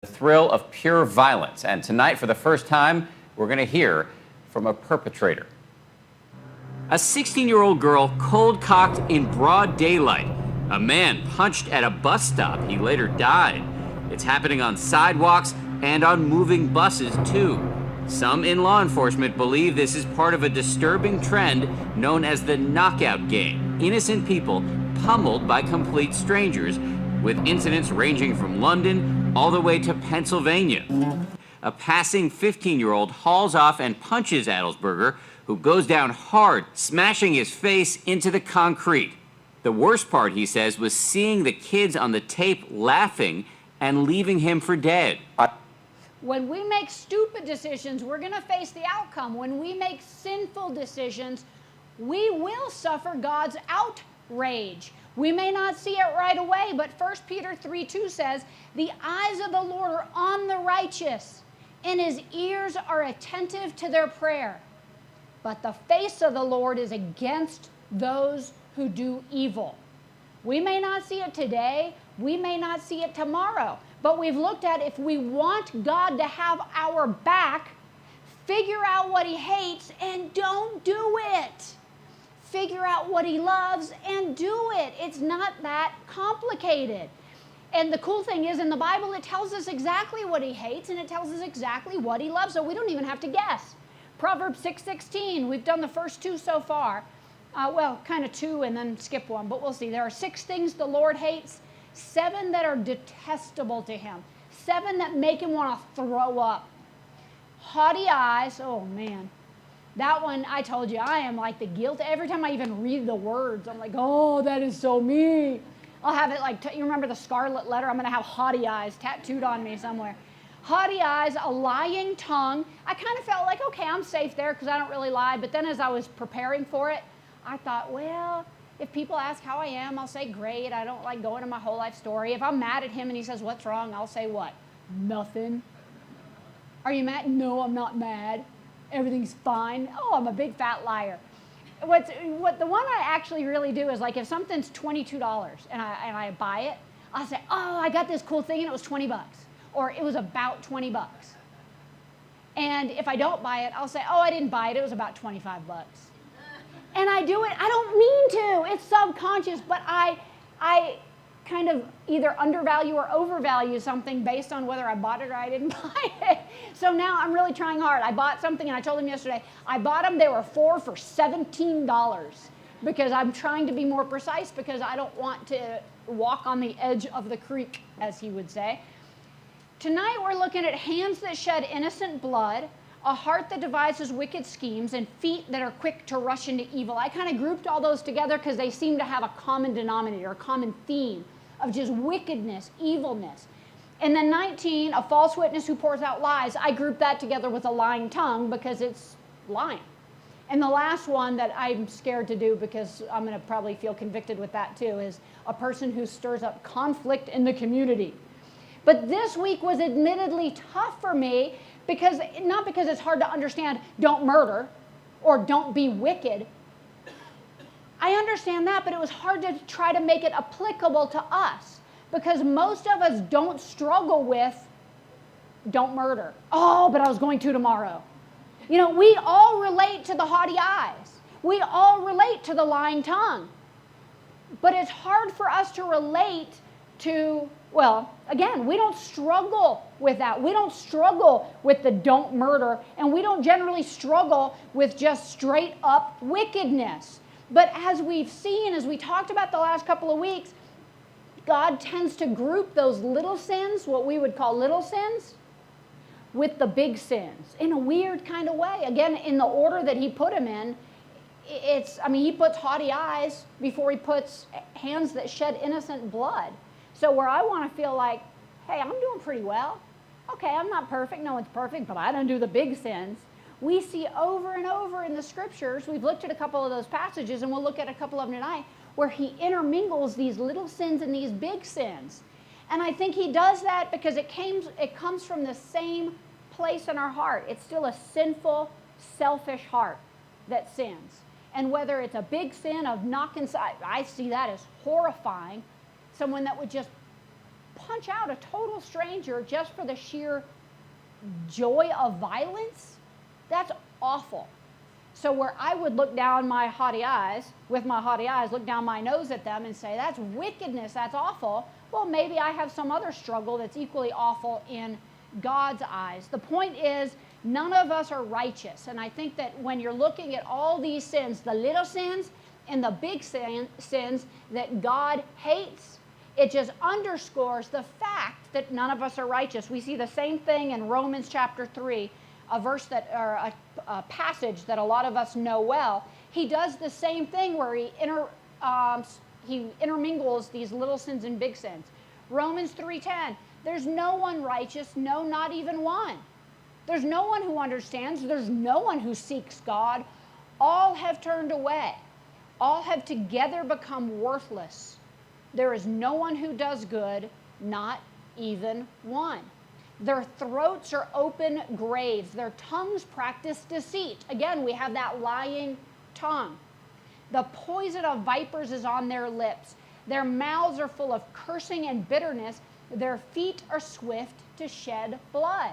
The thrill of pure violence. And tonight, for the first time, we're going to hear from a perpetrator. A 16-year-old girl cold-cocked in broad daylight. A man punched at a bus stop. He later died. It's happening on sidewalks and on moving buses, too. Some in law enforcement believe this is part of a disturbing trend known as the knockout game. Innocent people pummeled by complete strangers, with incidents ranging from London all the way to Pennsylvania. A passing 15-year-old hauls off and punches Adelsberger, who goes down hard, smashing his face into the concrete. The worst part, he says, was seeing the kids on the tape laughing and leaving him for dead. When we make stupid decisions, we're going to face the outcome. When we make sinful decisions, we will suffer God's outrage. We may not see it right away, but 1 Peter 3:2 says, "The eyes of the Lord are on the righteous, and his ears are attentive to their prayer. But the face of the Lord is against those who do evil." We may not see it today, we may not see it tomorrow, but we've looked at if we want God to have our back, figure out what he hates and don't do it. Figure out what he loves and do it. It's not that complicated. And the cool thing is, in the Bible, it tells us exactly what he hates and it tells us exactly what he loves, so we don't even have to guess. Proverbs 6:16, we've done the first two so far. Well, kind of two and then skip one, but we'll see. There are 6 things the Lord hates, 7 that are detestable to him, 7 that make him want to throw up. Haughty eyes, oh man. That one, I told you, I am like the guilt. Every time I even read the words, I'm like, oh, that is so me. I'll have it like, you remember the scarlet letter? I'm going to have haughty eyes tattooed on me somewhere. Haughty eyes, a lying tongue. I kind of felt like, okay, I'm safe there because I don't really lie. But then as I was preparing for it, I thought, well, if people ask how I am, I'll say great. I don't like going to my whole life story. If I'm mad at him and he says, what's wrong? I'll say what? Nothing. Are you mad? No, I'm not mad. Everything's fine. Oh, I'm a big fat liar. The one I actually really do is like if something's $22 and I buy it, I'll say, oh, I got this cool thing and it was 20 bucks. Or it was about 20 bucks. And if I don't buy it, I'll say, oh, I didn't buy it. It was about 25 bucks. And I do it. I don't mean to. It's subconscious, but I kind of either undervalue or overvalue something based on whether I bought it or I didn't buy it. So now I'm really trying hard. I bought something and I told him yesterday, I bought them, they were 4 for $17 because I'm trying to be more precise because I don't want to walk on the edge of the creek, as he would say. Tonight we're looking at hands that shed innocent blood, a heart that devises wicked schemes, and feet that are quick to rush into evil. I kind of grouped all those together because they seem to have a common denominator, a common theme of just wickedness, evilness. And then 19, a false witness who pours out lies. I grouped that together with a lying tongue because it's lying. And the last one that I'm scared to do because I'm going to probably feel convicted with that too is a person who stirs up conflict in the community. But this week was admittedly tough for me because, not because it's hard to understand don't murder or don't be wicked. I understand that, but it was hard to try to make it applicable to us because most of us don't struggle with don't murder. Oh, but I was going to tomorrow. You know, we all relate to the haughty eyes. We all relate to the lying tongue. But it's hard for us to relate to, well, again, we don't struggle with that. We don't struggle with the don't murder, and we don't generally struggle with just straight up wickedness. But as we've seen, as we talked about the last couple of weeks, God tends to group those little sins, what we would call little sins, with the big sins in a weird kind of way. Again, in the order that he put them in, he puts haughty eyes before he puts hands that shed innocent blood. So where I want to feel like, hey, I'm doing pretty well. Okay, I'm not perfect. No one's perfect, but I don't do the big sins. We see over and over in the scriptures, we've looked at a couple of those passages, and we'll look at a couple of them tonight, where he intermingles these little sins and these big sins. And I think he does that because it comes from the same place in our heart. It's still a sinful, selfish heart that sins. And whether it's a big sin of knocking, I see that as horrifying. Someone that would just punch out a total stranger just for the sheer joy of violence, that's awful. So where I would look down my haughty eyes, with my haughty eyes, look down my nose at them and say, that's wickedness, that's awful, well, maybe I have some other struggle that's equally awful in God's eyes. The point is, none of us are righteous. And I think that when you're looking at all these sins, the little sins and the big sins that God hates, it just underscores the fact that none of us are righteous. We see the same thing in Romans chapter 3, a verse that, or a passage that a lot of us know well. He does the same thing where he intermingles these little sins and big sins. Romans 3:10, there's no one righteous, no, not even one. There's no one who understands. There's no one who seeks God. All have turned away. All have together become worthless. There is no one who does good, not even one. Their throats are open graves. Their tongues practice deceit. Again, we have that lying tongue. The poison of vipers is on their lips. Their mouths are full of cursing and bitterness. Their feet are swift to shed blood.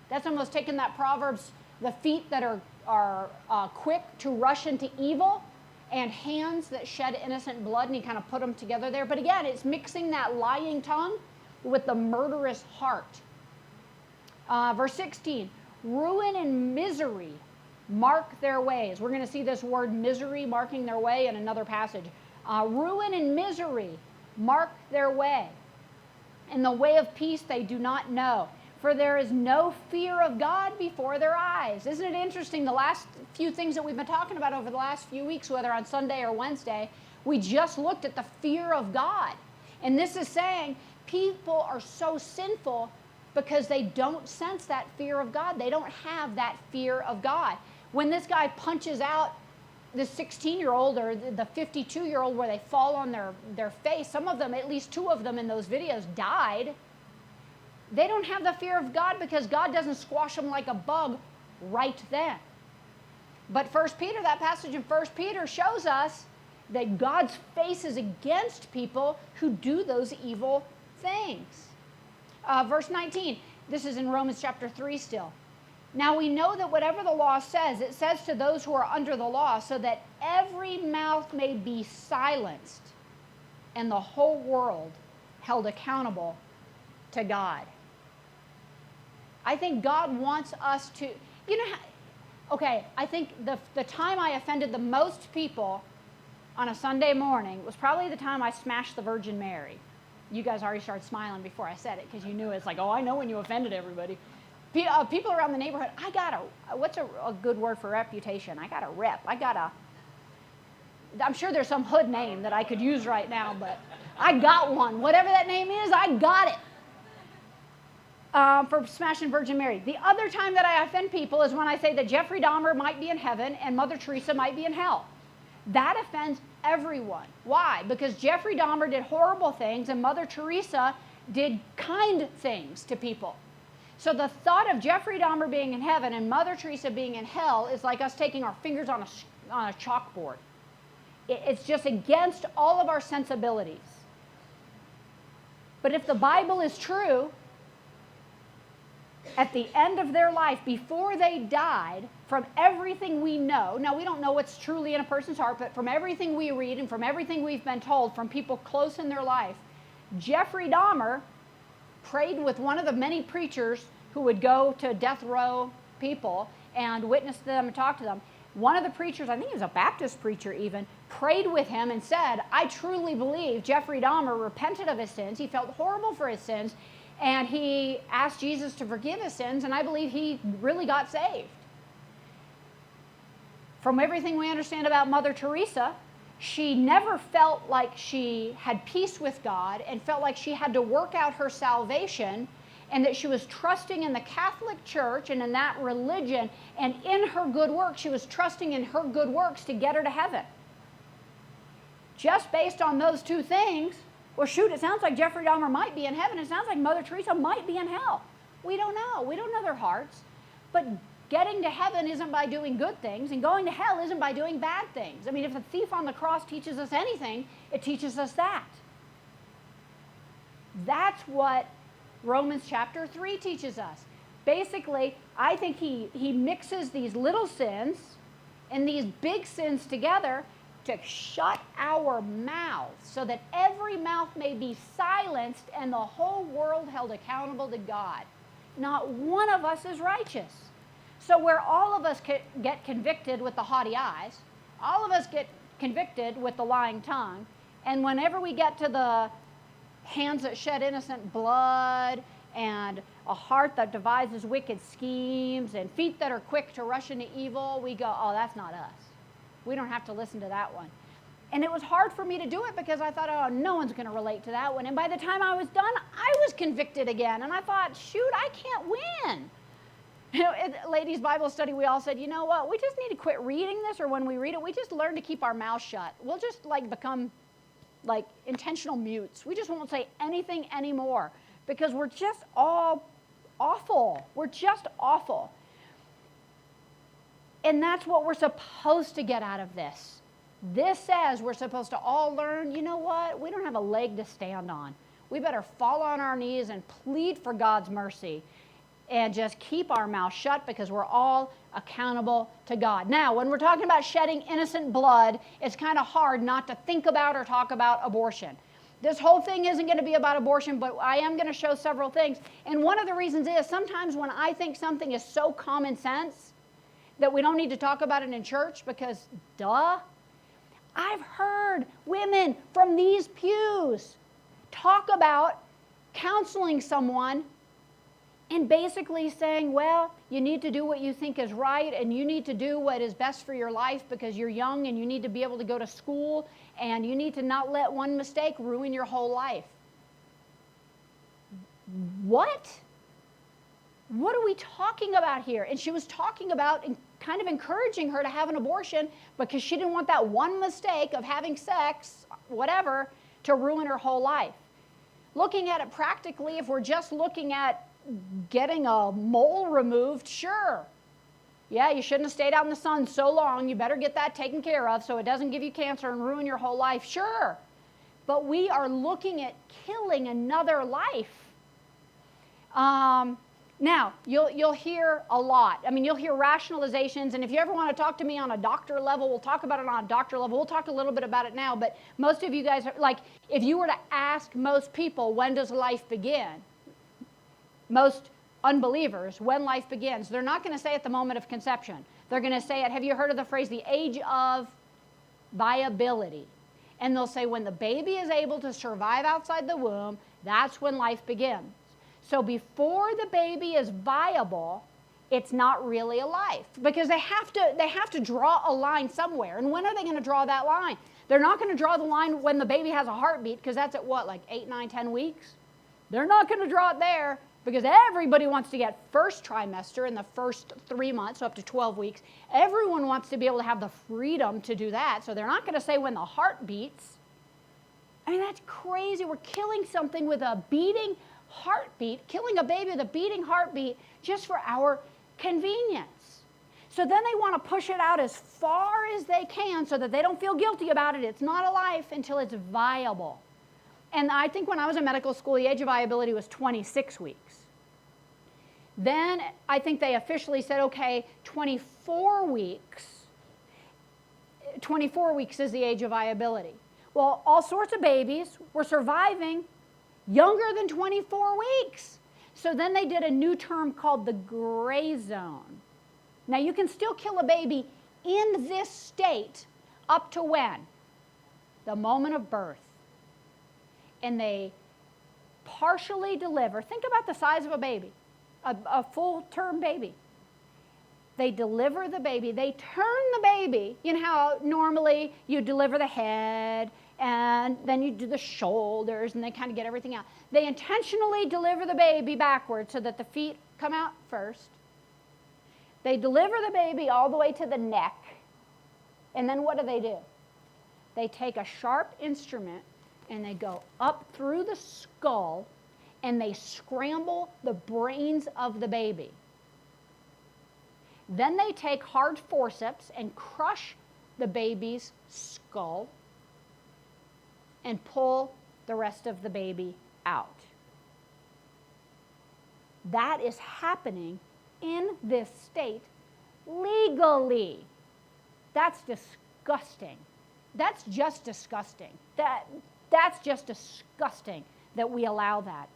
That's almost taking that Proverbs, the feet that are quick to rush into evil and hands that shed innocent blood, and he kind of put them together there. But again, it's mixing that lying tongue with the murderous heart. Verse 16, ruin and misery mark their ways. We're going to see this word misery marking their way in another passage. Ruin and misery mark their way. And the way of peace they do not know. For there is no fear of God before their eyes. Isn't it interesting? The last few things that we've been talking about over the last few weeks, whether on Sunday or Wednesday, we just looked at the fear of God. And this is saying people are so sinful because they don't sense that fear of God. They don't have that fear of God. When this guy punches out the 16-year-old or the 52-year-old where they fall on their face, some of them, at least two of them in those videos, died. They don't have the fear of God because God doesn't squash them like a bug right then. But 1 Peter, that passage in 1 Peter shows us that God's face is against people who do those evil things. Verse 19, this is in Romans chapter 3 still. Now we know that whatever the law says, it says to those who are under the law, so that every mouth may be silenced and the whole world held accountable to God. I think God wants us to, I think the time I offended the most people on a Sunday morning was probably the time I smashed the Virgin Mary. You guys already started smiling before I said it because you knew it's like, oh, I know when you offended everybody. People around the neighborhood, what's a good word for reputation? I got a rep. I'm sure there's some hood name that I could use right now, but I got one. Whatever that name is, I got it. For smashing Virgin Mary. The other time that I offend people is when I say that Jeffrey Dahmer might be in heaven and Mother Teresa might be in hell. That offends everyone. Why? Because Jeffrey Dahmer did horrible things and Mother Teresa did kind things to people. So the thought of Jeffrey Dahmer being in heaven and Mother Teresa being in hell is like us taking our fingers on a chalkboard. It's just against all of our sensibilities. But if the Bible is true, at the end of their life, before they died, from everything we know, now we don't know what's truly in a person's heart, but from everything we read and from everything we've been told from people close in their life, Jeffrey Dahmer prayed with one of the many preachers who would go to death row people and witness to them and talk to them. One of the preachers, I think he was a Baptist preacher even, prayed with him and said, I truly believe Jeffrey Dahmer repented of his sins. He felt horrible for his sins, and he asked Jesus to forgive his sins, and I believe he really got saved. From everything we understand about Mother Teresa, she never felt like she had peace with God and felt like she had to work out her salvation, and that she was trusting in the Catholic Church and in that religion, and in her good works, she was trusting in her good works to get her to heaven. Just based on those two things, well, shoot, it sounds like Jeffrey Dahmer might be in heaven. It sounds like Mother Teresa might be in hell. We don't know. We don't know their hearts. But getting to heaven isn't by doing good things, and going to hell isn't by doing bad things. I mean, if the thief on the cross teaches us anything, it teaches us that. That's what Romans chapter 3 teaches us. Basically, I think he mixes these little sins and these big sins together to shut our mouths so that every mouth may be silenced and the whole world held accountable to God. Not one of us is righteous. So where all of us get convicted with the haughty eyes, all of us get convicted with the lying tongue, and whenever we get to the hands that shed innocent blood and a heart that devises wicked schemes and feet that are quick to rush into evil, we go, oh, that's not us. We don't have to listen to that one. And it was hard for me to do it because I thought, oh, no one's going to relate to that one. And by the time I was done, I was convicted again. And I thought, shoot, I can't win. You know, at ladies' Bible study, we all said, you know what, we just need to quit reading this, or when we read it, we just learn to keep our mouth shut. We'll just become intentional mutes. We just won't say anything anymore because we're just all awful. We're just awful. And that's what we're supposed to get out of this. This says we're supposed to all learn, you know what, we don't have a leg to stand on. We better fall on our knees and plead for God's mercy and just keep our mouth shut because we're all accountable to God. Now, when we're talking about shedding innocent blood, it's kind of hard not to think about or talk about abortion. This whole thing isn't going to be about abortion, but I am going to show several things. And one of the reasons is sometimes when I think something is so common sense that we don't need to talk about it in church because, duh, I've heard women from these pews talk about counseling someone and basically saying, well, you need to do what you think is right and you need to do what is best for your life because you're young and you need to be able to go to school and you need to not let one mistake ruin your whole life. What? What are we talking about here? And she was talking about and kind of encouraging her to have an abortion because she didn't want that one mistake of having sex, whatever, to ruin her whole life. Looking at it practically, if we're just looking at getting a mole removed, sure. Yeah, you shouldn't have stayed out in the sun so long. You better get that taken care of so it doesn't give you cancer and ruin your whole life. Sure. But we are looking at killing another life. Now, you'll hear a lot. I mean, you'll hear rationalizations, and if you ever want to talk to me on a doctor level, we'll talk about it on a doctor level. We'll talk a little bit about it now, but most of you guys, if you were to ask most people, when does life begin? Most unbelievers, when life begins, they're not going to say at the moment of conception. They're going to say it, have you heard of the phrase, the age of viability? And they'll say when the baby is able to survive outside the womb, that's when life begins. So before the baby is viable, it's not really a life because they have to draw a line somewhere. And when are they going to draw that line? They're not going to draw the line when the baby has a heartbeat because that's at what, like 8, 9, 10 weeks? They're not going to draw it there because everybody wants to get first trimester in the first 3 months, so up to 12 weeks. Everyone wants to be able to have the freedom to do that, so they're not going to say when the heart beats. I mean, that's crazy. We're killing something with a beating heartbeat, killing a baby with a beating heartbeat just for our convenience. So then they want to push it out as far as they can so that they don't feel guilty about it. It's not a life until it's viable. And I think when I was in medical school, the age of viability was 26 weeks. Then I think they officially said, okay, 24 weeks. 24 weeks is the age of viability. Well, all sorts of babies were surviving younger than 24 weeks. So then they did a new term called the gray zone. Now you can still kill a baby in this state up to when? The moment of birth. And they partially deliver. Think about the size of a baby, a full-term baby. They deliver the baby. They turn the baby. You know how normally you deliver the head, and then you do the shoulders, and they kind of get everything out. They intentionally deliver the baby backwards so that the feet come out first. They deliver the baby all the way to the neck, and then what do? They take a sharp instrument, and they go up through the skull, and they scramble the brains of the baby. Then they take hard forceps and crush the baby's skull and pull the rest of the baby out. That is happening in this state legally. That's disgusting. That's just disgusting. That's just disgusting that we allow that.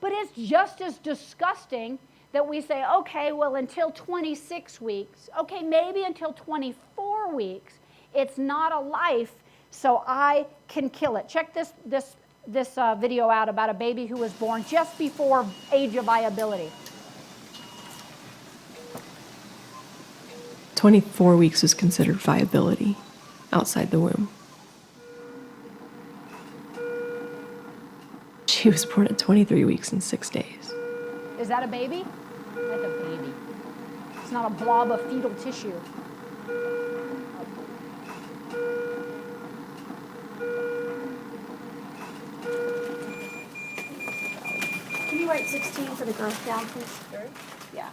But it's just as disgusting that we say, okay, well, until 26 weeks, okay, maybe until 24 weeks, it's not a life, so I can kill it. Check this video out about a baby who was born just before age of viability. 24 weeks is considered viability outside the womb. She was born at 23 weeks and 6 days. Is that a baby? That's a baby. It's not a blob of fetal tissue. Can you write 16 for the growth down, please? Sure. Yeah.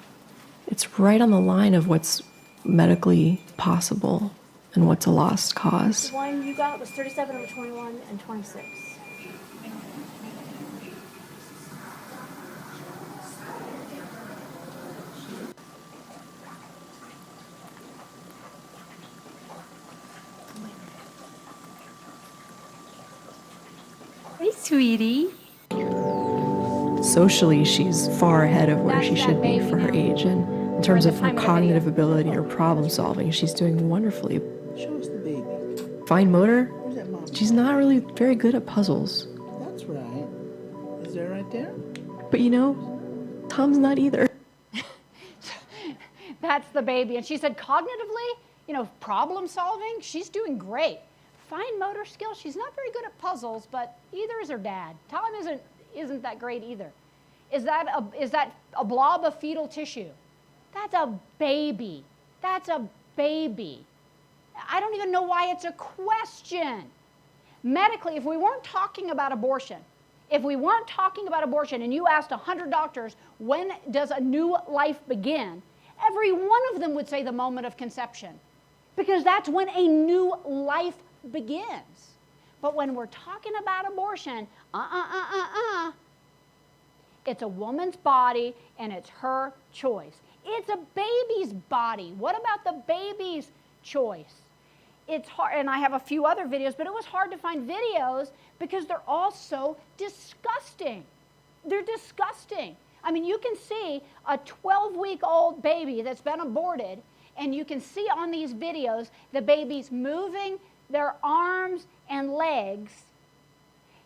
It's right on the line of what's medically possible and what's a lost cause. The one you got was 37 over 21 and 26. Hey, sweetie. Socially, she's far ahead of where That's she that should be baby for her now. age, and in terms the of her time of the cognitive video. ability or problem solving, she's doing wonderfully. Show us the baby. Fine motor, Where's that mom? she's not really very good at puzzles. That's right. Is that right there? But you know, Tom's not either. That's the baby. And she said cognitively, problem solving, she's doing great. Fine motor skills, she's not very good at puzzles, but either is her dad. Tom isn't that great either. Is that a blob of fetal tissue? That's a baby. That's a baby. I don't even know why it's a question. Medically, if we weren't talking about abortion, and you asked 100 doctors, when does a new life begin? Every one of them would say the moment of conception, because that's when a new life begins. But when we're talking about abortion, it's a woman's body and it's her choice. It's a baby's body. What about the baby's choice? It's hard, and I have a few other videos, but it was hard to find videos because they're all so disgusting. They're disgusting. I mean, you can see a 12-week-old baby that's been aborted, and you can see on these videos the baby's moving their arms and legs.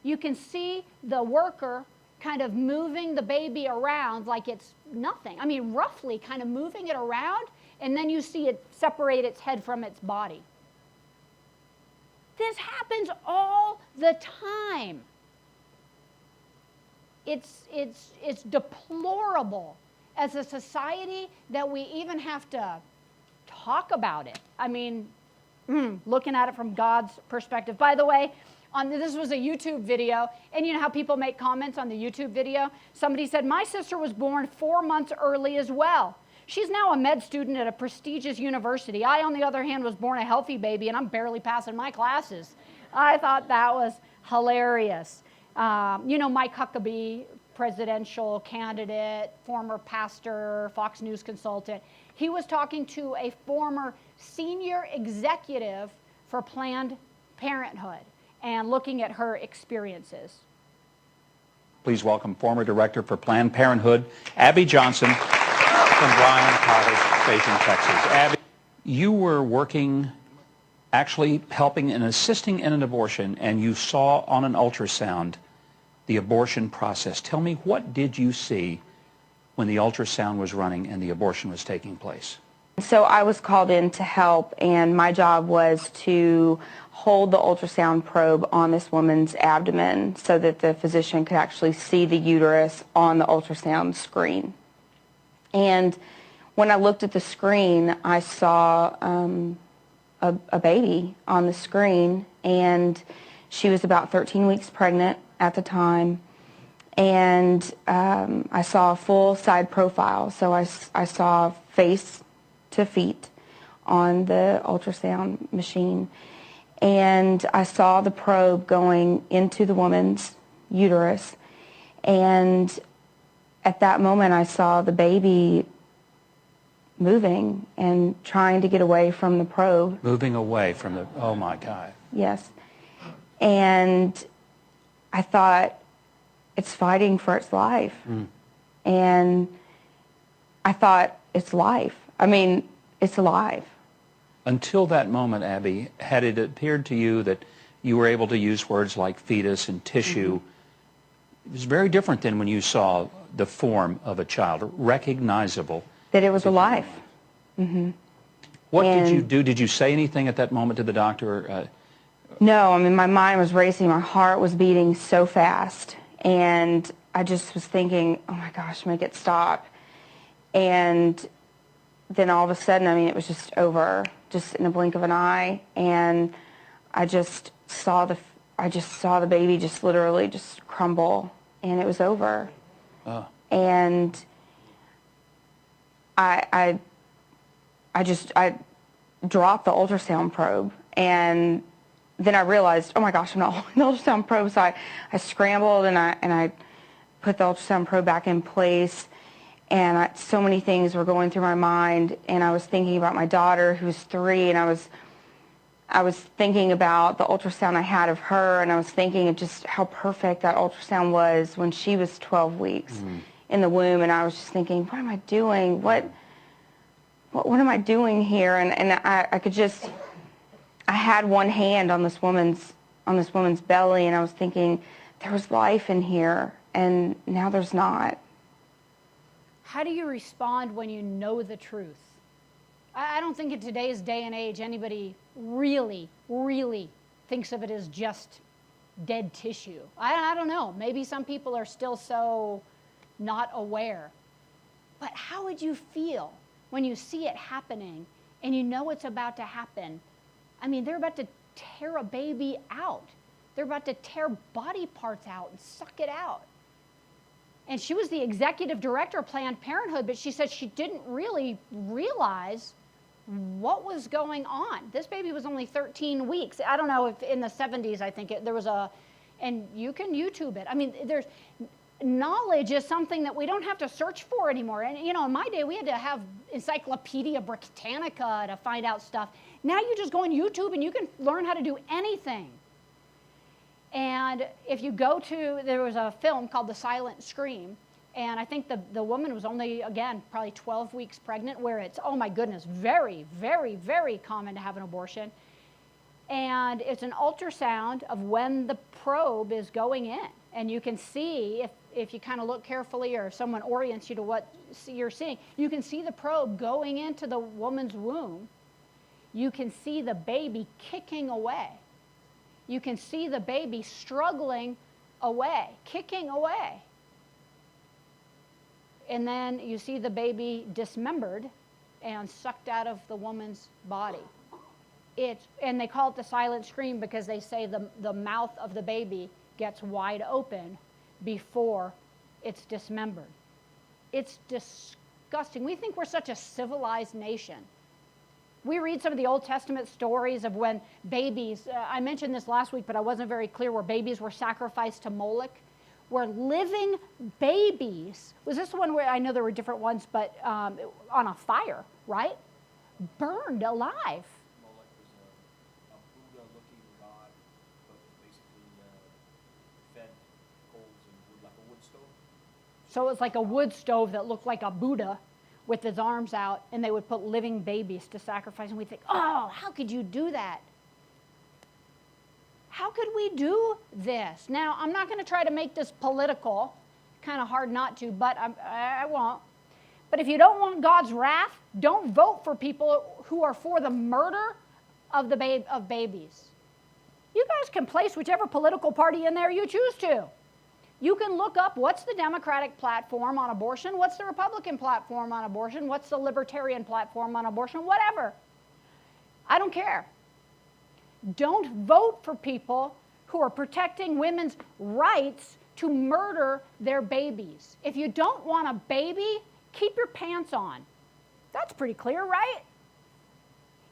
You can see the worker kind of moving the baby around like it's nothing. I mean, roughly kind of moving it around, and then you see it separate its head from its body. This happens all the time. It's deplorable as a society that we even have to talk about it. I mean, looking at it from God's perspective. By the way, this was a YouTube video, and you know how people make comments on the YouTube video? Somebody said, my sister was born 4 months early as well. She's now a med student at a prestigious university. I, on the other hand, was born a healthy baby, and I'm barely passing my classes. I thought that was hilarious. Mike Huckabee, presidential candidate, former pastor, Fox News consultant, he was talking to a former senior executive for Planned Parenthood and looking at her experiences. Please welcome former director for Planned Parenthood, Abby Johnson from Bryan College Station, Texas. Abby, you were working, actually helping and assisting in an abortion, and you saw on an ultrasound the abortion process. Tell me, what did you see when the ultrasound was running and the abortion was taking place? So I was called in to help, and my job was to hold the ultrasound probe on this woman's abdomen so that the physician could actually see the uterus on the ultrasound screen. And when I looked at the screen, I saw a baby on the screen, and she was about 13 weeks pregnant at the time. And I saw a full side profile, so I saw face to feet on the ultrasound machine. And I saw the probe going into the woman's uterus. And at that moment, I saw the baby moving and trying to get away from the probe. Moving away from the, oh my God. Yes. And I thought, it's fighting for its life. And I thought, it's life. I mean, it's alive. Until that moment, Abby, had it appeared to you that you were able to use words like fetus and tissue, it was very different than when you saw the form of a child, recognizable. That it was alive. What did you do? Did you say anything at that moment to the doctor? No, I mean, my mind was racing. My heart was beating so fast. And I just was thinking, oh my gosh, make it stop. And then all of a sudden, I mean, it was just over, just in a blink of an eye. And I just saw the baby just literally just crumble, and it was over. And I dropped the ultrasound probe, and then I realized, oh my gosh, I'm not holding the ultrasound probe. So I scrambled and I put the ultrasound probe back in place, and so many things were going through my mind, and I was thinking about my daughter who was 3, and I was thinking about the ultrasound I had of her, and I was thinking of just how perfect that ultrasound was when she was 12 weeks in the womb, and I was just thinking, what am I doing? What am I doing here? And I could just, I had one hand on this woman's belly, and I was thinking, there was life in here, and now there's not. How do you respond when you know the truth? I don't think in today's day and age anybody really, really thinks of it as just dead tissue. I don't know. Maybe some people are still so not aware. But how would you feel when you see it happening and you know it's about to happen? I mean, they're about to tear a baby out. They're about to tear body parts out and suck it out. And she was the executive director of Planned Parenthood, but she said she didn't really realize what was going on. This baby was only 13 weeks. I don't know if in the 70s, I think there was and you can YouTube it. I mean, knowledge is something that we don't have to search for anymore. And, you know, in my day, we had to have Encyclopedia Britannica to find out stuff. Now you just go on YouTube and you can learn how to do anything. And if you go to, there was a film called The Silent Scream, and I think the woman was only, again, probably 12 weeks pregnant, where it's, oh my goodness, very, very, very common to have an abortion. And it's an ultrasound of when the probe is going in. And you can see, if you kind of look carefully, or if someone orients you to what you're seeing, you can see the probe going into the woman's womb. You can see the baby kicking away. You can see the baby struggling away, kicking away. And then you see the baby dismembered and sucked out of the woman's body. And they call it the silent scream because they say the mouth of the baby gets wide open before it's dismembered. It's disgusting. We think we're such a civilized nation. We read some of the Old Testament stories of when babies, I mentioned this last week, but I wasn't very clear, where babies were sacrificed to Moloch, where living babies, was this the one where, I know there were different ones, but on a fire, right? Burned alive. Moloch was a Buddha-looking god, but basically fed coals and wood, like a wood stove. So it was like a wood stove that looked like a Buddha with his arms out, and they would put living babies to sacrifice. And we think, oh, how could you do that? How could we do this? Now, I'm not going to try to make this political. Kind of hard not to, but I won't. But if you don't want God's wrath, don't vote for people who are for the murder of babies. You guys can place whichever political party in there you choose to. You can look up what's the Democratic platform on abortion, what's the Republican platform on abortion, what's the Libertarian platform on abortion, whatever. I don't care. Don't vote for people who are protecting women's rights to murder their babies. If you don't want a baby, keep your pants on. That's pretty clear, right?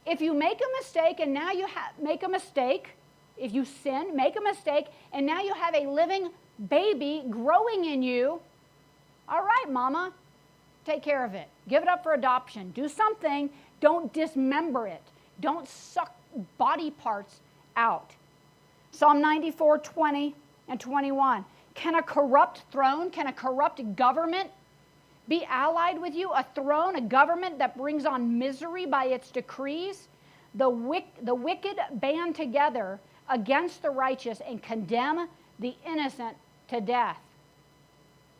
If you make a mistake and now you make a mistake, if you sin, make a mistake, and now you have a living baby growing in you, All right, mama, take care of it. Give it up for adoption. Do something. Don't dismember it. Don't suck body parts out. Psalm 94, 20 and 21. Can a corrupt throne, can a corrupt government be allied with you? A throne, a government that brings on misery by its decrees? The wicked band together against the righteous and condemn the innocent to death.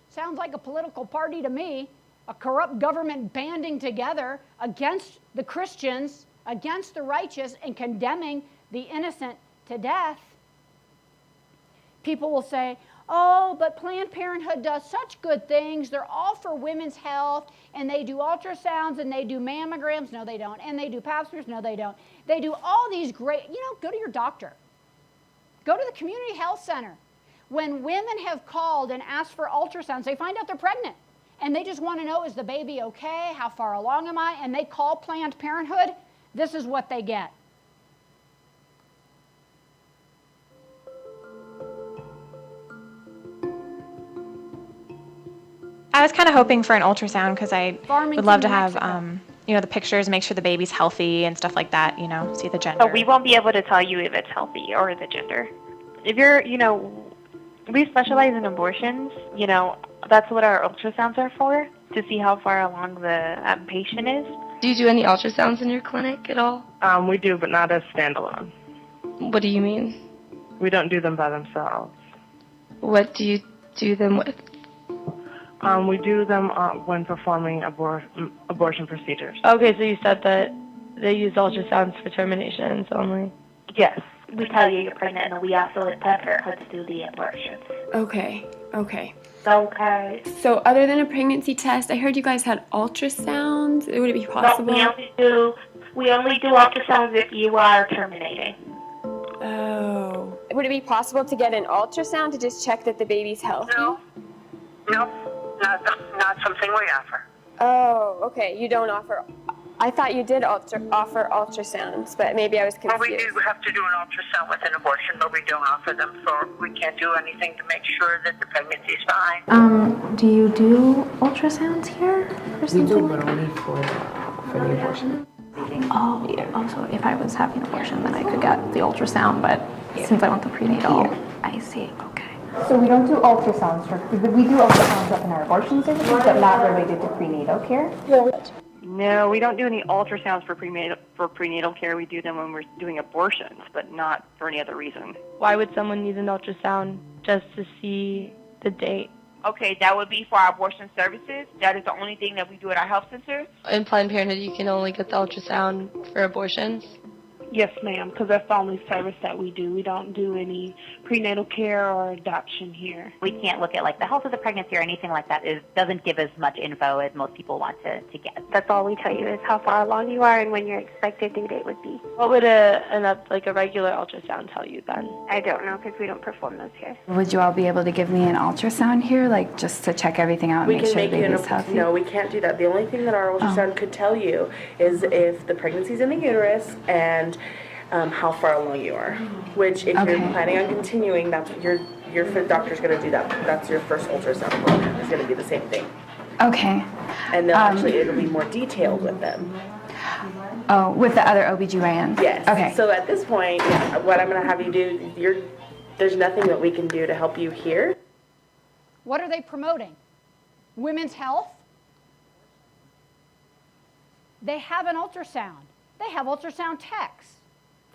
Sounds like a political party to me. A corrupt government banding together against the Christians, against the righteous, and condemning the innocent to death. People will say, oh, but Planned Parenthood does such good things. They're all for women's health, and they do ultrasounds, and they do mammograms. No, they don't. And they do pap smears. No, they don't. They do all these great, go to your doctor. Go to the community health center. When women have called and asked for ultrasounds, they find out they're pregnant. And they just want to know, is the baby okay? How far along am I? And they call Planned Parenthood. This is what they get. I was kind of hoping for an ultrasound because I would love to have, Mexico. the pictures, make sure the baby's healthy and stuff like that, see the gender. So we won't be able to tell you if it's healthy or the gender. If you're, we specialize in abortions, that's what our ultrasounds are for, to see how far along the patient is. Do you do any ultrasounds in your clinic at all? We do, but not as standalone. What do you mean? We don't do them by themselves. What do you do them with? We do them when performing abortion procedures. Okay, so you said that they use ultrasounds for terminations only? Yes. We tell you you're pregnant, and we also at Parenthood do the abortions. Okay. Okay. So other than a pregnancy test, I heard you guys had ultrasounds. Would it be possible? No, we only do ultrasounds if you are terminating. Oh. Would it be possible to get an ultrasound to just check that the baby's healthy? No, not something we offer. Oh, okay. You don't offer. I thought you did offer ultrasounds, but maybe I was confused. Well, we do have to do an ultrasound with an abortion, but we don't offer them, so we can't do anything to make sure that the pregnancy is fine. Do you do ultrasounds here or something? We do, but only for the abortion. Oh, yeah. Also, if I was having an abortion, then I could get the ultrasound, but since I want the prenatal, I see. Okay. So we don't do ultrasounds we do ultrasounds up in our abortion services, but not related to prenatal care. No, we don't do any ultrasounds for prenatal care. We do them when we're doing abortions, but not for any other reason. Why would someone need an ultrasound just to see the date? Okay, that would be for our abortion services. That is the only thing that we do at our health center. In Planned Parenthood, you can only get the ultrasound for abortions? Yes, ma'am, because that's the only service that we do. We don't do any prenatal care or adoption here. We can't look at the health of the pregnancy or anything like that. It doesn't give as much info as most people want to get. That's all we tell you is how far along you are and when your expected due date would be. What would a regular ultrasound tell you then? I don't know because we don't perform those here. Would you all be able to give me an ultrasound here, just to check everything out and make sure the baby's healthy? No, we can't do that. The only thing that our ultrasound could tell you is if the pregnancy's in the uterus and how far along you are. Which, if you're planning on continuing, that's your doctor's going to do that. That's your first ultrasound appointment. It's going to be the same thing. Okay. And they'll it'll be more detailed with them. Oh, with the other OBGYN? Yes. Okay. So at this point, what I'm going to have you do, there's nothing that we can do to help you here. What are they promoting? Women's health? They have an ultrasound. They have ultrasound techs.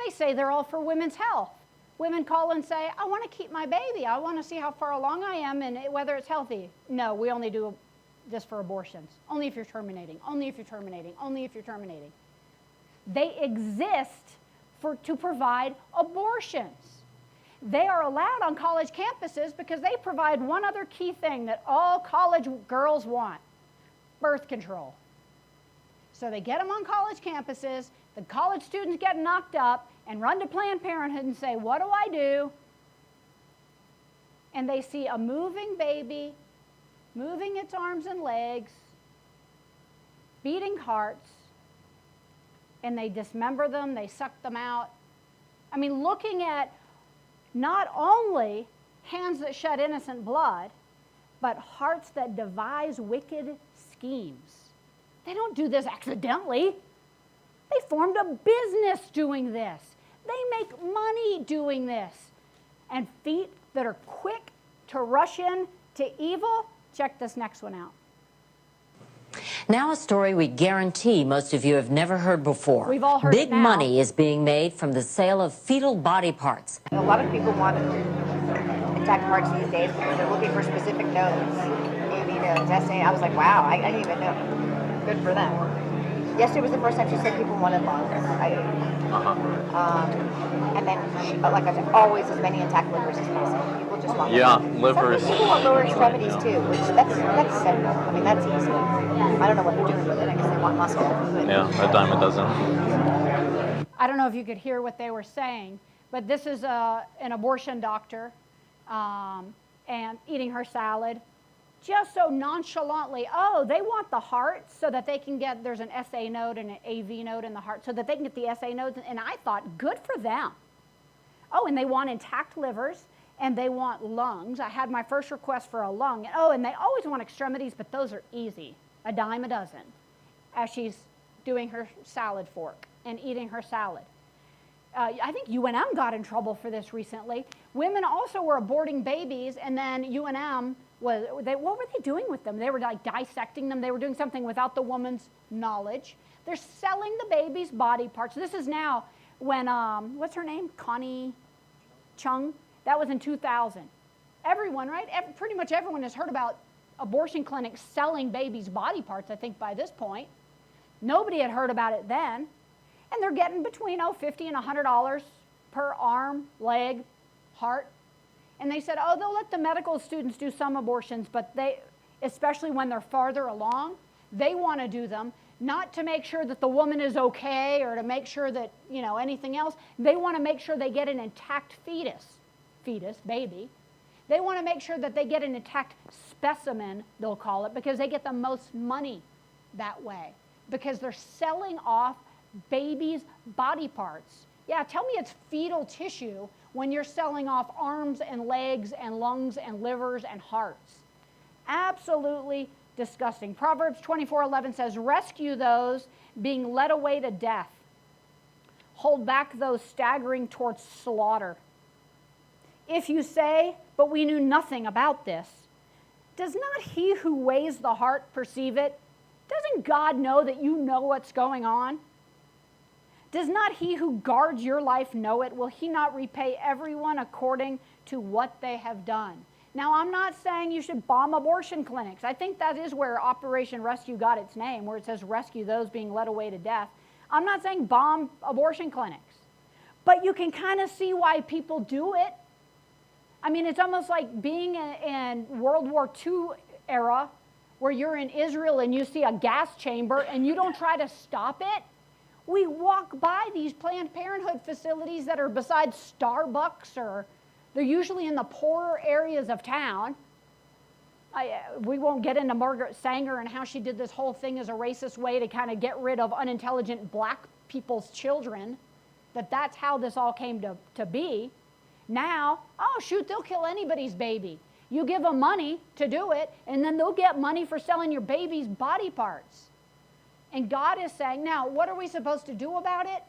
They say they're all for women's health. Women call and say, I want to keep my baby. I want to see how far along I am and whether it's healthy. No, we only do this for abortions. Only if you're terminating. Only if you're terminating. Only if you're terminating. They exist to provide abortions. They are allowed on college campuses because they provide one other key thing that all college girls want: birth control. So they get them on college campuses. The college students get knocked up and run to Planned Parenthood and say, what do I do? And they see a moving baby, moving its arms and legs, beating hearts, and they dismember them, they suck them out. I mean, looking at not only hands that shed innocent blood, but hearts that devise wicked schemes. They don't do this accidentally. They formed a business doing this. They make money doing this. And feet that are quick to rush in to evil. Check this next one out. Now a story we guarantee most of you have never heard before. We've all heard Big it now. money is being made from the sale of fetal body parts. A lot of people want intact parts these days because they're looking for specific nodes. Maybe nodes, SA. I was like, wow, I didn't even know. Good for them. Yesterday was the first time she said people wanted lungs. And then, like I said, always as many intact livers as possible. People just want livers. Some people want lower extremities too, which that's simple. I mean, that's easy. I don't know what they're doing with it. I guess they want muscle. Yeah, a dime a dozen. I don't know if you could hear what they were saying, but this is an abortion doctor and eating her salad. Just so nonchalantly, oh, they want the heart so that they can get, there's an SA node and an AV node in the heart, so that they can get the SA nodes, and I thought, good for them. Oh, and they want intact livers, and they want lungs. I had my first request for a lung. Oh, and they always want extremities, but those are easy, a dime a dozen, as she's doing her salad fork and eating her salad. I think UNM got in trouble for this recently. Women also were aborting babies, and then UNM what were they doing with them? They were like dissecting them. They were doing something without the woman's knowledge. They're selling the baby's body parts. This is now when, what's her name? Connie Chung? That was in 2000. Everyone, right? Pretty much everyone has heard about abortion clinics selling babies' body parts, I think, by this point. Nobody had heard about it then. And they're getting between $50 and $100 per arm, leg, heart. And they said, oh, they'll let the medical students do some abortions, but they, especially when they're farther along, they want to do them, not to make sure that the woman is okay or to make sure that, you know, anything else. They want to make sure they get an intact fetus, baby. They want to make sure that they get an intact specimen, they'll call it, because they get the most money that way, because they're selling off babies' body parts. Yeah, tell me it's fetal tissue when you're selling off arms and legs and lungs and livers and hearts. Absolutely disgusting. Proverbs 24:11 says, rescue those being led away to death. Hold back those staggering towards slaughter. If you say, but we knew nothing about this, does not he who weighs the heart perceive it? Doesn't God know that you know what's going on? Does not he who guards your life know it? Will he not repay everyone according to what they have done? Now, I'm not saying you should bomb abortion clinics. I think that is where Operation Rescue got its name, where it says rescue those being led away to death. I'm not saying bomb abortion clinics. But you can kind of see why people do it. I mean, it's almost like being in World War II era, where you're in Israel and you see a gas chamber and you don't try to stop it. We walk by these Planned Parenthood facilities that are beside Starbucks, or they're usually in the poorer areas of town. We won't get into Margaret Sanger and how she did this whole thing as a racist way to kind of get rid of unintelligent black people's children, that's how this all came to be. Now, oh shoot, they'll kill anybody's baby. You give them money to do it, and then they'll get money for selling your baby's body parts. And God is saying, now, what are we supposed to do about it?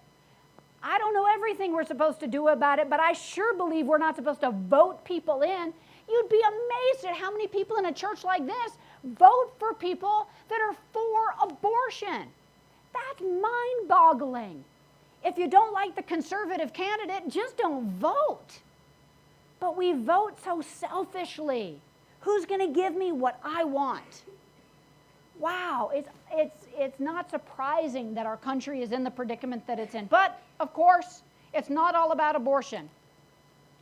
I don't know everything we're supposed to do about it, but I sure believe we're not supposed to vote people in. You'd be amazed at how many people in a church like this vote for people that are for abortion. That's mind-boggling. If you don't like the conservative candidate, just don't vote. But we vote so selfishly. Who's going to give me what I want? Wow, it's not surprising that our country is in the predicament that it's in. But, of course, it's not all about abortion.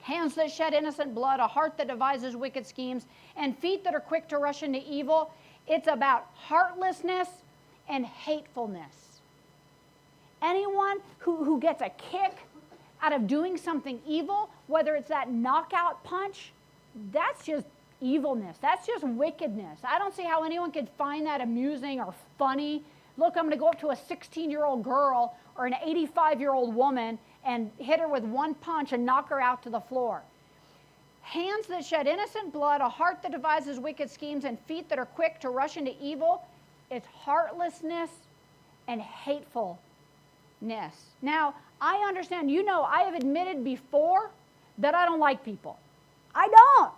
Hands that shed innocent blood, a heart that devises wicked schemes, and feet that are quick to rush into evil. It's about heartlessness and hatefulness. Anyone who gets a kick out of doing something evil, whether it's that knockout punch, that's just evilness. That's just wickedness. I don't see how anyone could find that amusing or funny. Look, I'm going to go up to a 16-year-old girl or an 85-year-old woman and hit her with one punch and knock her out to the floor. hands that shed innocent blood, a heart that devises wicked schemes, and feet that are quick to rush into evil. It's heartlessness and hatefulness. Now, I understand, I have admitted before that I don't like people. I don't.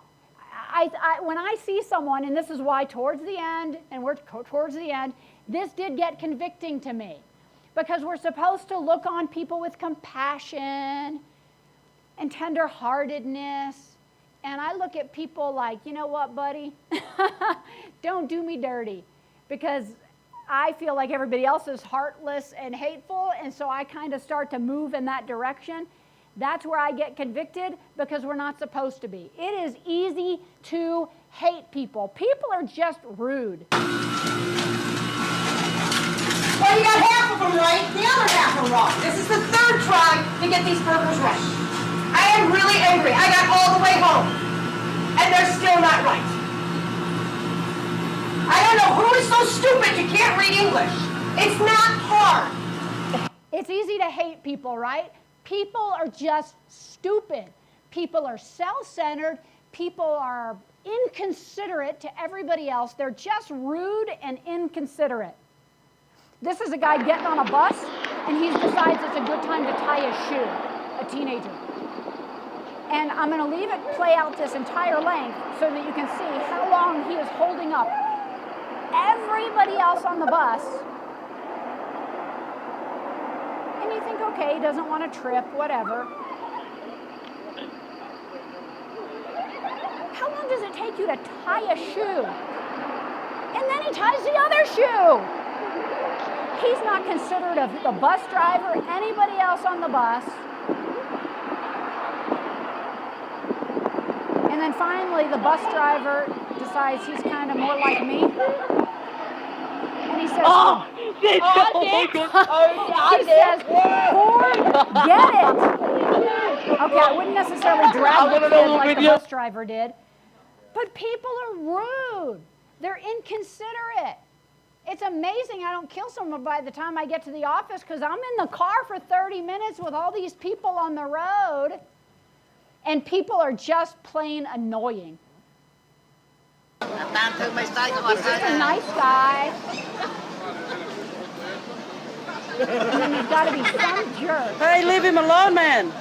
When I see someone, and this is why towards the end, and we're towards the end, this did get convicting to me. Because we're supposed to look on people with compassion and tenderheartedness. And I look at people like, you know what, buddy? Don't do me dirty. Because I feel like everybody else is heartless and hateful, and so I kind of start to move in that direction. That's where I get convicted, because we're not supposed to be. It is easy to hate people. People are just rude. Well, you got half of them right, the other half are wrong. This is the third try to get these burgers right. I am really angry. I got all the way home, and they're still not right. I don't know who is so stupid you can't read English. It's not hard. It's easy to hate people, right? People are just stupid. People are self-centered. People are inconsiderate to everybody else. They're just rude and inconsiderate. This is a guy getting on a bus, and he decides it's a good time to tie his shoe, a teenager. And I'm going to leave it play out this entire length so that you can see how long he is holding up everybody else on the bus. And you think, okay, he doesn't want to trip, whatever. How long does it take you to tie a shoe? And then he ties the other shoe. He's not considerate of the bus driver, anybody else on the bus. And then finally, the bus driver decides he's kind of more like me. And he says, he says, forget it. Okay, I wouldn't necessarily drag the kid like the bus driver did. But people are rude. They're inconsiderate. It's amazing I don't kill someone by the time I get to the office, because I'm in the car for 30 minutes with all these people on the road. And people are just plain annoying. He's just a nice guy. And then there's got to be some jerk. Hey, leave him alone, man.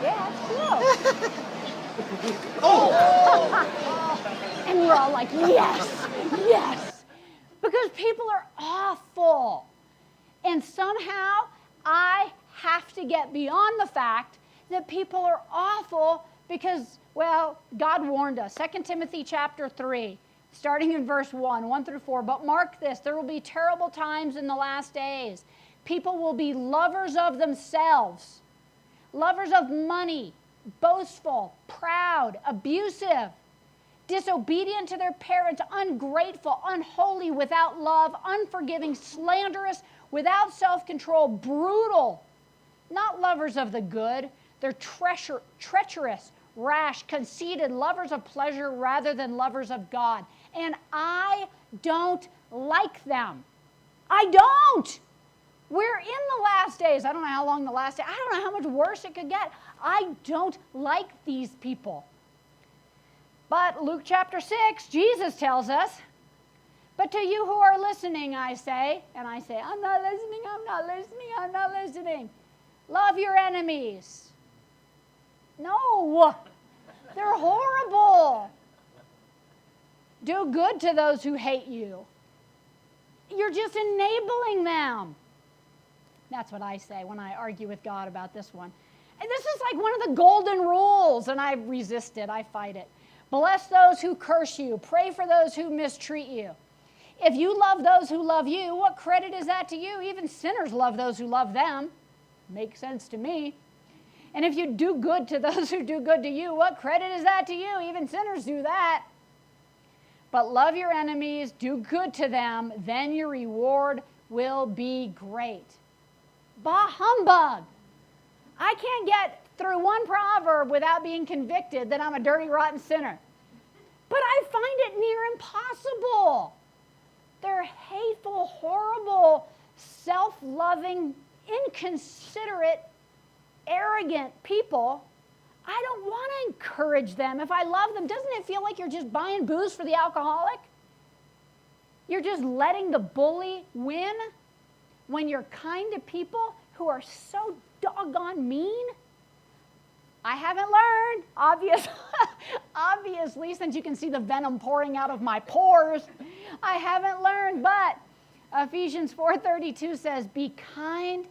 Yeah, it's true. Oh! And we're all like, yes, yes. Because people are awful. And somehow I have to get beyond the fact that people are awful because, well, God warned us. 2 Timothy chapter 3, starting in verse 1 through 4. But mark this, there will be terrible times in the last days. People will be lovers of themselves, lovers of money, boastful, proud, abusive, disobedient to their parents, ungrateful, unholy, without love, unforgiving, slanderous, without self-control, brutal, not lovers of the good. They're treacherous, rash, conceited, lovers of pleasure rather than lovers of God. And I don't like them. I don't. We're in the last days. I don't know how long the last day. I don't know how much worse it could get. I don't like these people. But Luke chapter 6, Jesus tells us, but to you who are listening, I say, and I say, I'm not listening, I'm not listening, I'm not listening. Love your enemies. No, they're horrible. Do good to those who hate you. You're just enabling them. That's what I say when I argue with God about this one. And this is like one of the golden rules, and I resist it, I fight it. Bless those who curse you. Pray for those who mistreat you. If you love those who love you, what credit is that to you? Even sinners love those who love them. Makes sense to me. And if you do good to those who do good to you, what credit is that to you? Even sinners do that. But love your enemies, do good to them, then your reward will be great. Bah humbug! I can't get through one proverb without being convicted that I'm a dirty, rotten sinner. But I find it near impossible. They're hateful, horrible, self-loving, inconsiderate, arrogant people. I don't want to encourage them. If I love them, doesn't it feel like you're just buying booze for the alcoholic? You're just letting the bully win when you're kind to people who are so doggone mean? I haven't learned, obviously, since you can see the venom pouring out of my pores. I haven't learned, but Ephesians 4:32 says, be kind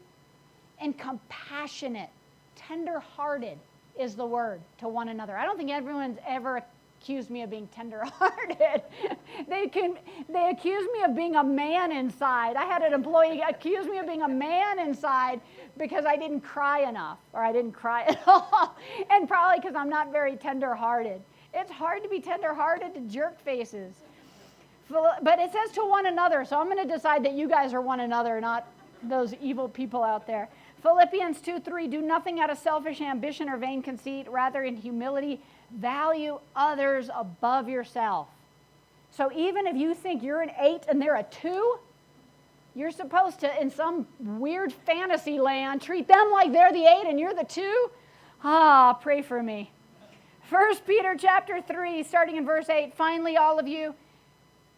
and compassionate, tender-hearted is the word to one another. I don't think everyone's ever accused me of being tender-hearted. They accused me of being a man inside. I had an employee accuse me of being a man inside because I didn't cry enough, or I didn't cry at all, and probably because I'm not very tender-hearted. It's hard to be tender-hearted to jerk faces. But it says to one another, so I'm going to decide that you guys are one another, not those evil people out there. Philippians 2:3, do nothing out of selfish ambition or vain conceit, rather in humility, value others above yourself. So even if you think you're an 8 and they're a 2, you're supposed to, in some weird fantasy land, treat them like they're the 8 and you're the 2. Pray for me. 1 Peter chapter 3, starting in verse 8, finally all of you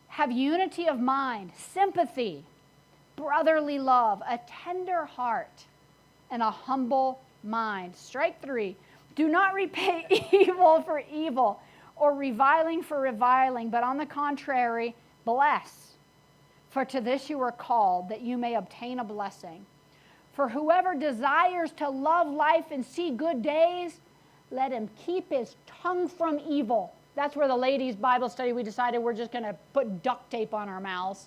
have unity of mind, sympathy, brotherly love, a tender heart, and a humble mind. Strike 3. Do not repay evil for evil or reviling for reviling, but on the contrary, bless. For to this you are called, that you may obtain a blessing. For whoever desires to love life and see good days, let him keep his tongue from evil. That's where the ladies' Bible study, we decided we're just going to put duct tape on our mouths.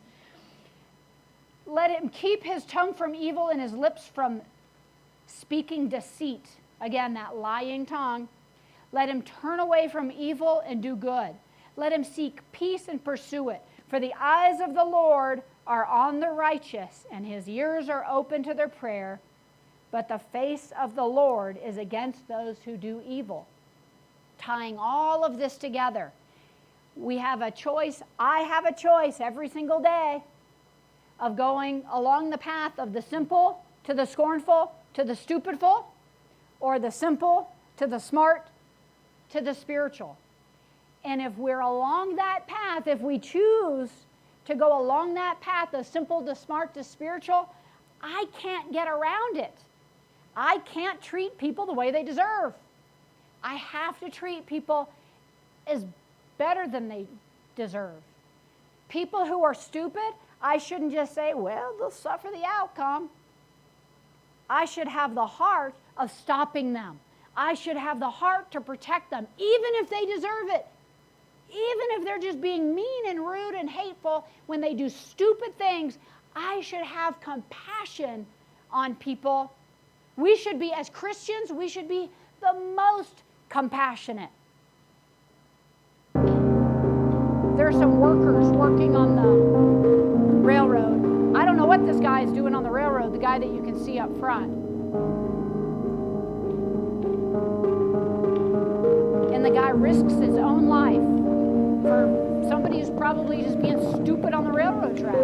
Let him keep his tongue from evil and his lips from speaking deceit. Again, that lying tongue. Let him turn away from evil and do good. Let him seek peace and pursue it. For the eyes of the Lord are on the righteous, and his ears are open to their prayer. But the face of the Lord is against those who do evil. Tying all of this together, we have a choice. I have a choice every single day of going along the path of the simple to the scornful to the stupidful, or the simple to the smart to the spiritual. And if we're along that path, if we choose to go along that path, the simple to smart to spiritual, I can't get around it. I can't treat people the way they deserve. I have to treat people as better than they deserve. People who are stupid, I shouldn't just say, well, they'll suffer the outcome. I should have the heart of stopping them. I should have the heart to protect them, even if they deserve it. Even if they're just being mean and rude and hateful when they do stupid things, I should have compassion on people. We should be, as Christians, we should be the most compassionate. There are some workers working on the railroad. I don't know what this guy is doing on the railroad, the guy that you can see up front. And the guy risks his own life for somebody who's probably just being stupid on the railroad track.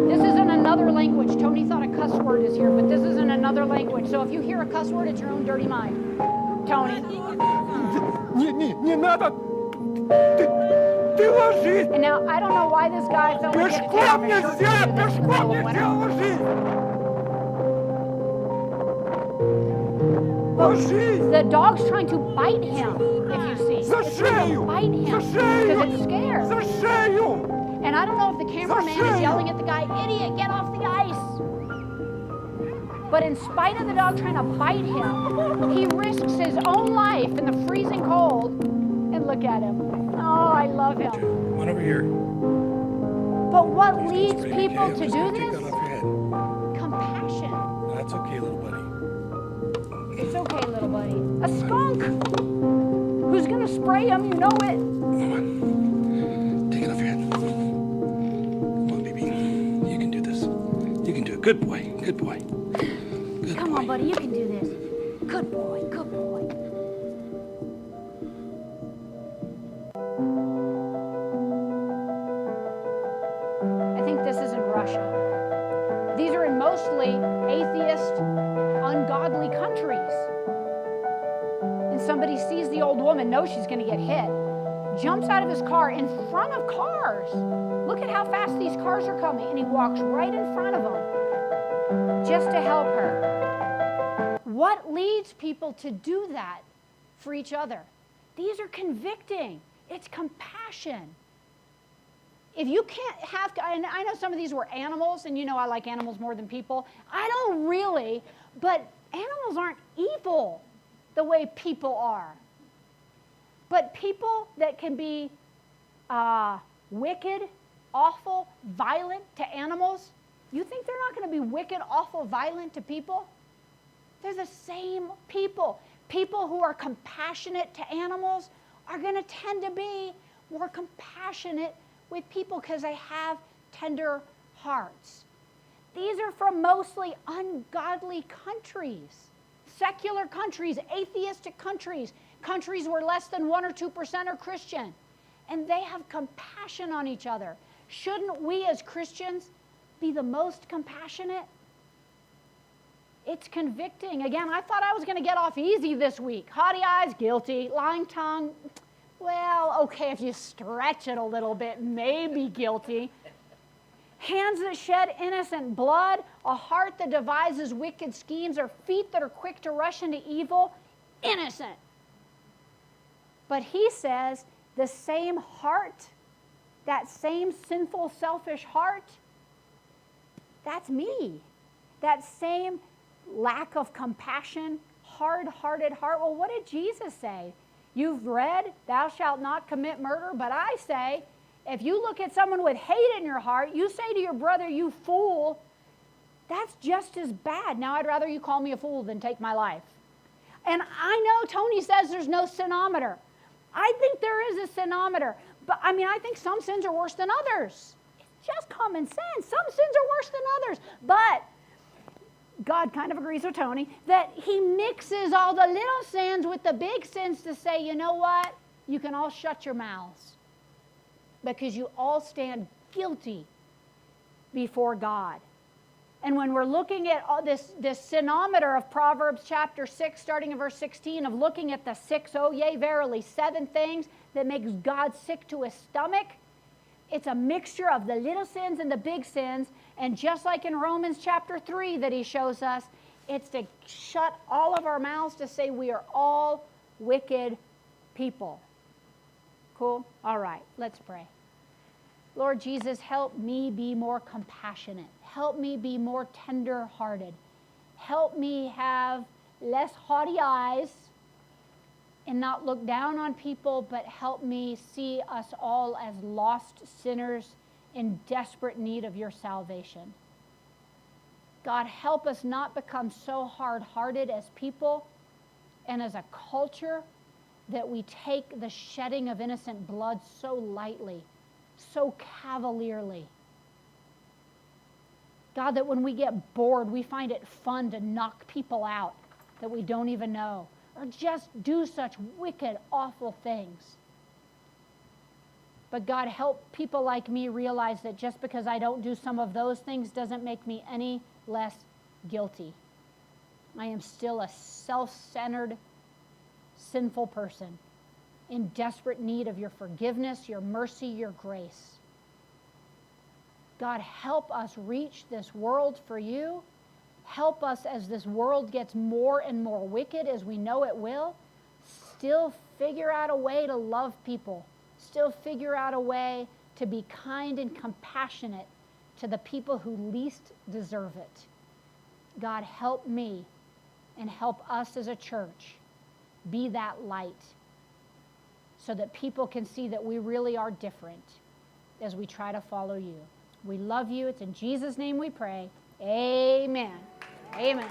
This isn't another language. Tony thought a cuss word is here, but this isn't another language. So if you hear a cuss word, it's your own dirty mind. Tony. And now, I don't know why this guy felt like he had to take off his shirt to do this in the middle of winter. The dog's trying to bite him, if you see. It's trying to bite him because it's scared. And I don't know if the cameraman is yelling at the guy, idiot, get off the ice. But in spite of the dog trying to bite him, he risks his own life in the freezing cold. And look at him. Oh, I love him. Come on over here. But what leads people to do this? Compassion. That's okay, little buddy. It's okay, little buddy. A skunk! Who's going to spray him? You know it. Come on. Take it off your head. Come on, baby. You can do this. You can do it. Good boy. Good boy. Good Come boy. on, buddy. You can do this. Good boy. Good boy. think this is in Russia. These are in mostly atheist, ungodly countries. And somebody sees the old woman, knows she's going to get hit, jumps out of his car in front of cars. Look at how fast these cars are coming. And he walks right in front of them just to help her. What leads people to do that for each other? These are convicting. It's compassion. If you can't have, and I know some of these were animals, and you know I like animals more than people. I don't really, but animals aren't evil the way people are. But people that can be wicked, awful, violent to animals, you think they're not going to be wicked, awful, violent to people? They're the same people. People who are compassionate to animals are going to tend to be more compassionate with people because they have tender hearts. These are from mostly ungodly countries, secular countries, atheistic countries, countries where less than 1 or 2% are Christian, and they have compassion on each other. Shouldn't we as Christians be the most compassionate? It's convicting. Again, I thought I was going to get off easy this week. Haughty eyes, guilty. Lying tongue, well, okay, if you stretch it a little bit, maybe guilty. Hands that shed innocent blood, a heart that devises wicked schemes, or feet that are quick to rush into evil, innocent. But he says the same heart, that same sinful, selfish heart, that's me. That same lack of compassion, hard-hearted heart. Well, what did Jesus say? You've read, thou shalt not commit murder, but I say, if you look at someone with hate in your heart, you say to your brother, you fool, that's just as bad. Now, I'd rather you call me a fool than take my life. And I know Tony says there's no sinometer. I think there is a sinometer. But, I mean, I think some sins are worse than others. It's just common sense. Some sins are worse than others. But God kind of agrees with Tony that he mixes all the little sins with the big sins to say, you know what? You can all shut your mouths because you all stand guilty before God. And when we're looking at all this sinometer of Proverbs chapter 6, starting in verse 16, of looking at the 6, oh yea, verily, 7 things that makes God sick to his stomach, it's a mixture of the little sins and the big sins. And just like in Romans chapter 3 that he shows us, it's to shut all of our mouths to say we are all wicked people. Cool? All right, let's pray. Lord Jesus, help me be more compassionate. Help me be more tender-hearted. Help me have less haughty eyes and not look down on people, but help me see us all as lost sinners in desperate need of your salvation. God, help us not become so hard-hearted as people and as a culture that we take the shedding of innocent blood so lightly, so cavalierly. God, that when we get bored, we find it fun to knock people out that we don't even know, or just do such wicked, awful things. But God, help people like me realize that just because I don't do some of those things doesn't make me any less guilty. I am still a self-centered, sinful person in desperate need of your forgiveness, your mercy, your grace. God, help us reach this world for you. Help us as this world gets more and more wicked, as we know it will, still figure out a way to love people, still figure out a way to be kind and compassionate to the people who least deserve it. God, help me and help us as a church be that light so that people can see that we really are different as we try to follow you. We love you. It's in Jesus' name we pray. Amen. Amen.